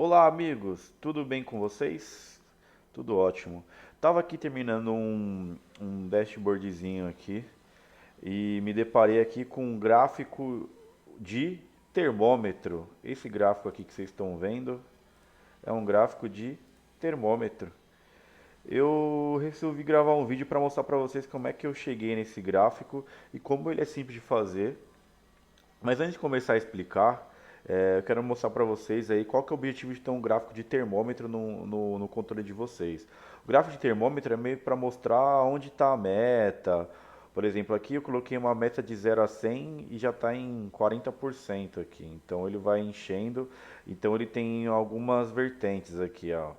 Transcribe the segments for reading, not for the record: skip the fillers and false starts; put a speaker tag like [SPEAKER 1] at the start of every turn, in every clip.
[SPEAKER 1] Olá, amigos, tudo bem com vocês? Tudo ótimo. Tava aqui terminando um dashboardzinho aqui e me deparei aqui com um gráfico de termômetro. Esse gráfico aqui que vocês estão vendo é um gráfico de termômetro. Eu resolvi gravar um vídeo para mostrar para vocês como é que eu cheguei nesse gráfico e como ele é simples de fazer. Mas antes de começar a explicar, eu quero mostrar para vocês aí qual que é o objetivo de ter um gráfico de termômetro no controle de vocês. O gráfico de termômetro é meio para mostrar onde está a meta. Por exemplo, aqui eu coloquei uma meta de 0 a 100 e já está em 40% aqui. Então ele vai enchendo. Então ele tem algumas vertentes aqui, ó.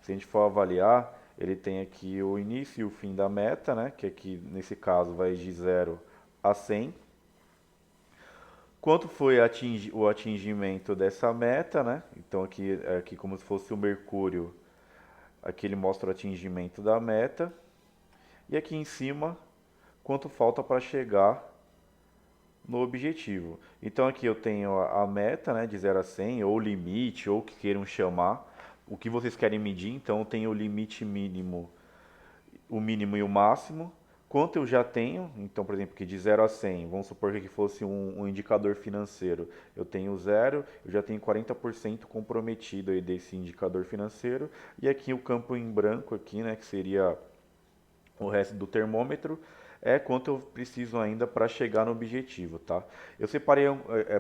[SPEAKER 1] Se a gente for avaliar, ele tem aqui o início e o fim da meta, né? Que aqui nesse caso vai de 0 a 100. Quanto foi o atingimento dessa meta, né? Então aqui como se fosse o Mercúrio, aqui ele mostra o atingimento da meta. E aqui em cima, quanto falta para chegar no objetivo. Então aqui eu tenho a meta, né, de 0 a 100, ou limite, ou o que queiram chamar. O que vocês querem medir, então eu tenho o limite mínimo, o mínimo e o máximo. Quanto eu já tenho, então, por exemplo, que de 0 a 100, vamos supor que aqui fosse um indicador financeiro. Eu tenho zero, eu já tenho 40% comprometido aí desse indicador financeiro. E aqui o campo em branco aqui, né, que seria o resto do termômetro, é quanto eu preciso ainda para chegar no objetivo, tá? Eu separei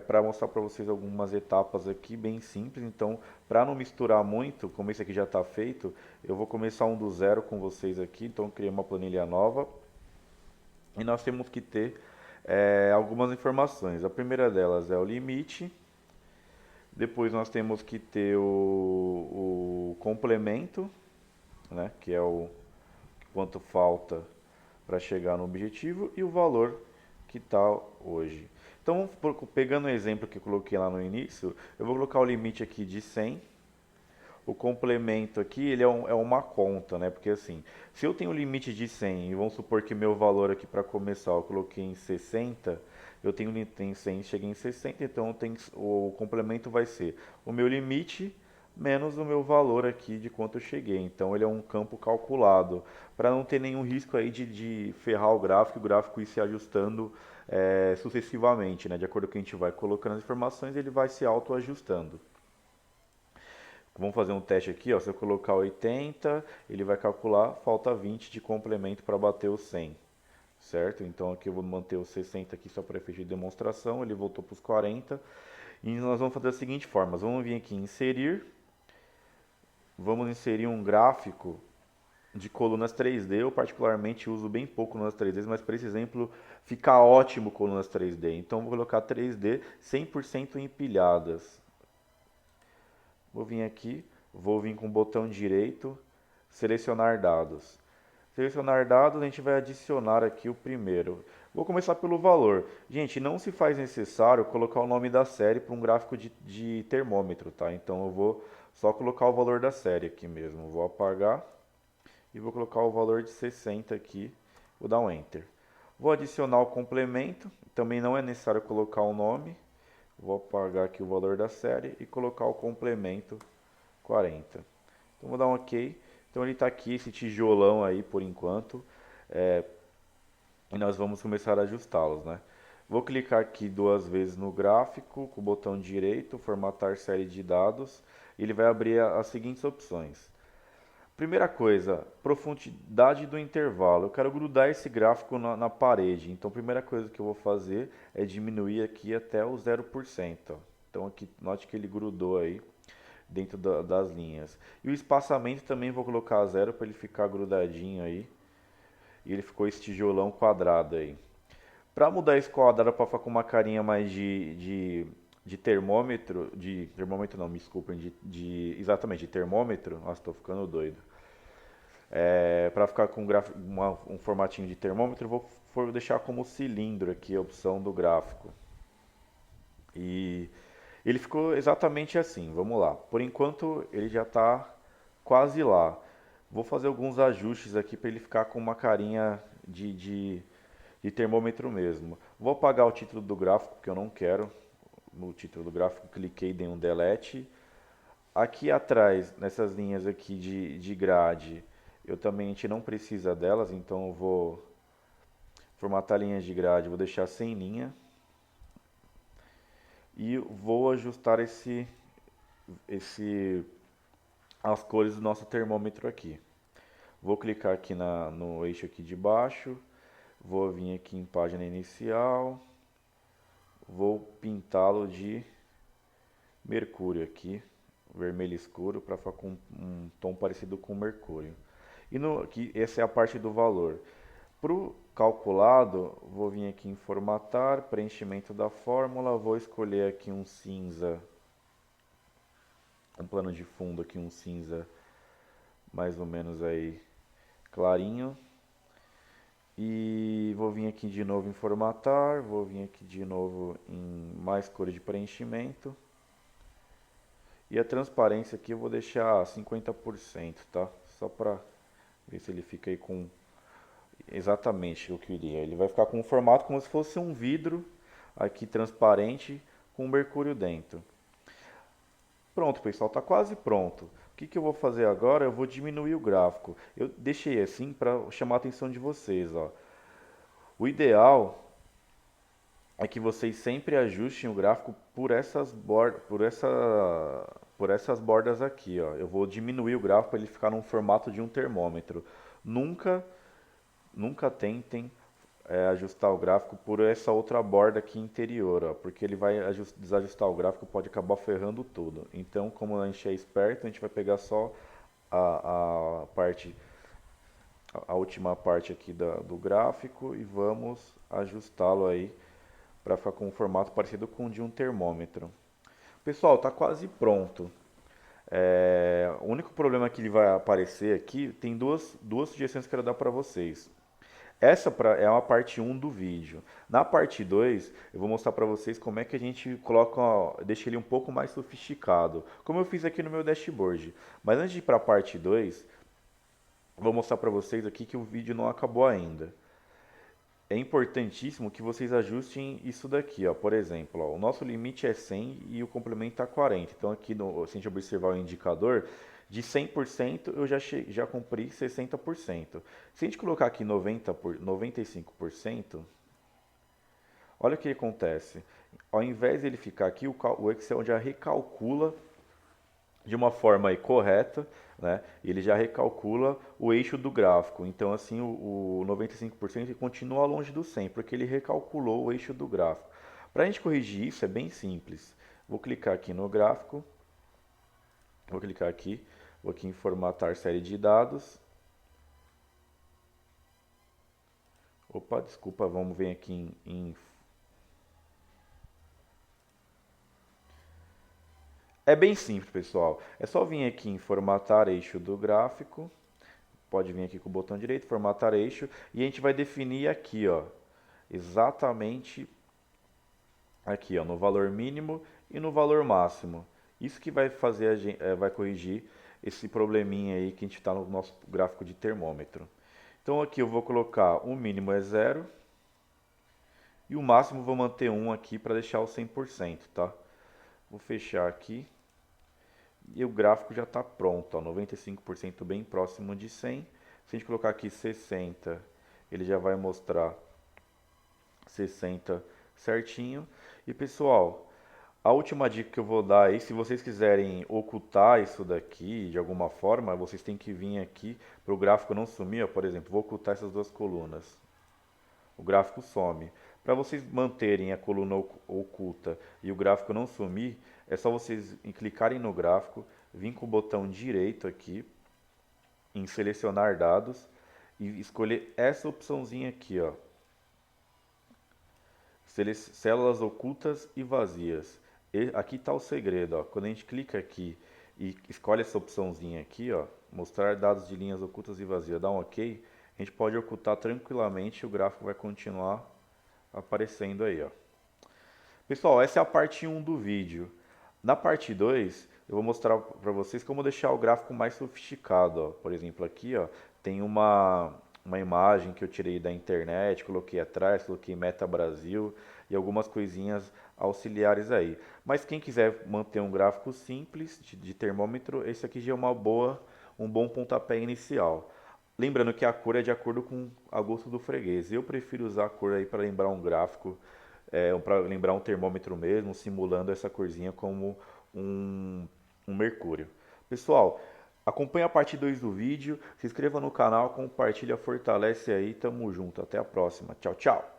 [SPEAKER 1] para mostrar para vocês algumas etapas aqui bem simples, então para não misturar muito, como esse aqui já está feito, eu vou começar um do zero com vocês aqui, então eu criei uma planilha nova e nós temos que ter algumas informações. A primeira delas é o limite, depois nós temos que ter o complemento, né, que é o quanto falta para chegar no objetivo e o valor que está hoje. Então, pegando o exemplo que eu coloquei lá no início, eu vou colocar o limite aqui de 100. O complemento aqui, ele é uma conta, né? Porque assim, se eu tenho um limite de 100 e vamos supor que meu valor aqui para começar eu coloquei em 60, eu tenho 100, cheguei em 60, então o complemento vai ser o meu limite menos o meu valor aqui de quanto eu cheguei. Então ele é um campo calculado, para não ter nenhum risco aí de ferrar o gráfico ir se ajustando sucessivamente, né? De acordo com que a gente vai colocando as informações, ele vai se autoajustando. Vamos fazer um teste aqui, ó. Se eu colocar 80, ele vai calcular, falta 20 de complemento para bater o 100, certo? Então aqui eu vou manter os 60 aqui só para efeito de demonstração, ele voltou para os 40. E nós vamos fazer da seguinte forma, vamos vir aqui em inserir, vamos inserir um gráfico de colunas 3D. Eu particularmente uso bem pouco colunas 3D, mas para esse exemplo fica ótimo colunas 3D. Então vou colocar 3D 100% empilhadas. Vou vir aqui, vou vir com o botão direito, selecionar dados. Selecionar dados, a gente vai adicionar aqui o primeiro. Vou começar pelo valor. Gente, não se faz necessário colocar o nome da série para um gráfico de termômetro, tá? Então eu vou só colocar o valor da série aqui mesmo. Vou apagar e vou colocar o valor de 60 aqui. Vou dar um Enter. Vou adicionar o complemento. Também não é necessário colocar o nome. Vou apagar aqui o valor da série e colocar o complemento 40. Então vou dar um OK. Então ele está aqui, esse tijolão aí por enquanto. E nós vamos começar a ajustá-los, né? Vou clicar aqui duas vezes no gráfico, com o botão direito, formatar série de dados. E ele vai abrir as seguintes opções. Primeira coisa, profundidade do intervalo. Eu quero grudar esse gráfico na parede. Então, a primeira coisa que eu vou fazer é diminuir aqui até o 0%. Então, aqui, note que ele grudou aí dentro das linhas. E o espaçamento também vou colocar a zero para ele ficar grudadinho aí. E ele ficou esse tijolão quadrado aí. Para mudar esse quadrado para ficar com uma carinha mais de termômetro, de termômetro não, me desculpem, exatamente, de termômetro. Nossa, estou ficando doido. Para ficar com um formatinho de termômetro, eu vou deixar como cilindro aqui a opção do gráfico. E ele ficou exatamente assim, vamos lá. Por enquanto ele já está quase lá. Vou fazer alguns ajustes aqui para ele ficar com uma carinha de termômetro mesmo. Vou apagar o título do gráfico, porque eu não quero. No título do gráfico, cliquei, dei um delete. Aqui atrás, nessas linhas aqui de grade, eu também, a gente não precisa delas, então eu vou formatar linhas de grade, vou deixar sem linha e vou ajustar esse, as cores do nosso termômetro aqui. Vou clicar aqui no eixo aqui de baixo, vou vir aqui em página inicial, vou pintá-lo de mercúrio aqui, vermelho escuro, para ficar com um tom parecido com mercúrio. E aqui, essa é a parte do valor. Para o calculado, vou vir aqui em formatar, preenchimento da fórmula, vou escolher aqui um cinza, um plano de fundo aqui, um cinza mais ou menos aí clarinho. E vou vir aqui de novo em formatar, vou vir aqui de novo em mais cores de preenchimento. E a transparência aqui eu vou deixar 50%, tá? Só para ver se ele fica aí com exatamente o que eu queria. Ele vai ficar com um formato como se fosse um vidro aqui transparente com mercúrio dentro. Pronto, pessoal, está quase pronto. O que eu vou fazer agora? Eu vou diminuir o gráfico. Eu deixei assim para chamar a atenção de vocês, ó. O ideal é que vocês sempre ajustem o gráfico por essas bordas aqui, ó. Eu vou diminuir o gráfico para ele ficar num formato de um termômetro. Nunca, nunca tentem ajustar o gráfico por essa outra borda aqui interior, ó, porque ele vai desajustar o gráfico, pode acabar ferrando tudo. Então, como a gente é esperto, a gente vai pegar só a parte, a última parte aqui do gráfico e vamos ajustá-lo aí para ficar com um formato parecido com o de um termômetro. Pessoal, está quase pronto. O único problema que ele vai aparecer aqui, tem duas sugestões que eu quero dar para vocês. Essa é uma parte 1 do vídeo. Na parte 2, eu vou mostrar para vocês como é que a gente coloca, deixa ele um pouco mais sofisticado, como eu fiz aqui no meu dashboard. Mas antes de ir para a parte 2, eu vou mostrar para vocês aqui que o vídeo não acabou ainda. É importantíssimo que vocês ajustem isso daqui, ó. Por exemplo, ó, o nosso limite é 100 e o complemento está 40. Então aqui, se a gente observar o indicador, de 100% eu já cumpri 60%. Se a gente colocar aqui 95%, olha o que acontece. Ao invés dele ficar aqui, o Excel já recalcula de uma forma aí correta, né? Ele já recalcula o eixo do gráfico. Então, assim, o 95% continua longe do 100, porque ele recalculou o eixo do gráfico. Para a gente corrigir isso, é bem simples. Vou clicar aqui no gráfico, vou clicar aqui, vou aqui em formatar série de dados. Opa, desculpa, vamos ver aqui em É bem simples, pessoal. É só vir aqui em formatar eixo do gráfico. Pode vir aqui com o botão direito, formatar eixo. E a gente vai definir aqui, ó, exatamente aqui, ó, no valor mínimo e no valor máximo. Isso que vai fazer vai corrigir esse probleminha aí que a gente está no nosso gráfico de termômetro. Então aqui eu vou colocar o mínimo é 0 e o máximo vou manter 1 aqui para deixar o 100%, tá? Vou fechar aqui. E o gráfico já está pronto, ó, 95% bem próximo de 100. Se a gente colocar aqui 60, ele já vai mostrar 60 certinho. E pessoal, a última dica que eu vou dar aí, se vocês quiserem ocultar isso daqui de alguma forma, vocês têm que vir aqui para o gráfico não sumir, ó, por exemplo, vou ocultar essas duas colunas. O gráfico some. Para vocês manterem a coluna oculta e o gráfico não sumir, é só vocês clicarem no gráfico, vir com o botão direito aqui, em selecionar dados, e escolher essa opçãozinha aqui, ó. Células ocultas e vazias. E aqui está o segredo, ó. Quando a gente clica aqui e escolhe essa opçãozinha aqui, ó, mostrar dados de linhas ocultas e vazias, dá um OK, a gente pode ocultar tranquilamente e o gráfico vai continuar aparecendo aí, ó. Pessoal, essa é a parte 1 do vídeo. Na parte 2, eu vou mostrar para vocês como deixar o gráfico mais sofisticado, ó. Por exemplo, aqui, ó, tem uma imagem que eu tirei da internet, coloquei atrás, coloquei Meta Brasil e algumas coisinhas auxiliares aí. Mas quem quiser manter um gráfico simples de termômetro, esse aqui já é um bom pontapé inicial. Lembrando que a cor é de acordo com a gosto do freguês. Eu prefiro usar a cor aí para lembrar um gráfico, para lembrar um termômetro mesmo, simulando essa corzinha como um, um mercúrio. Pessoal, acompanhe a parte 2 do vídeo, se inscreva no canal, compartilha, fortalece aí, tamo junto. Até a próxima. Tchau, tchau.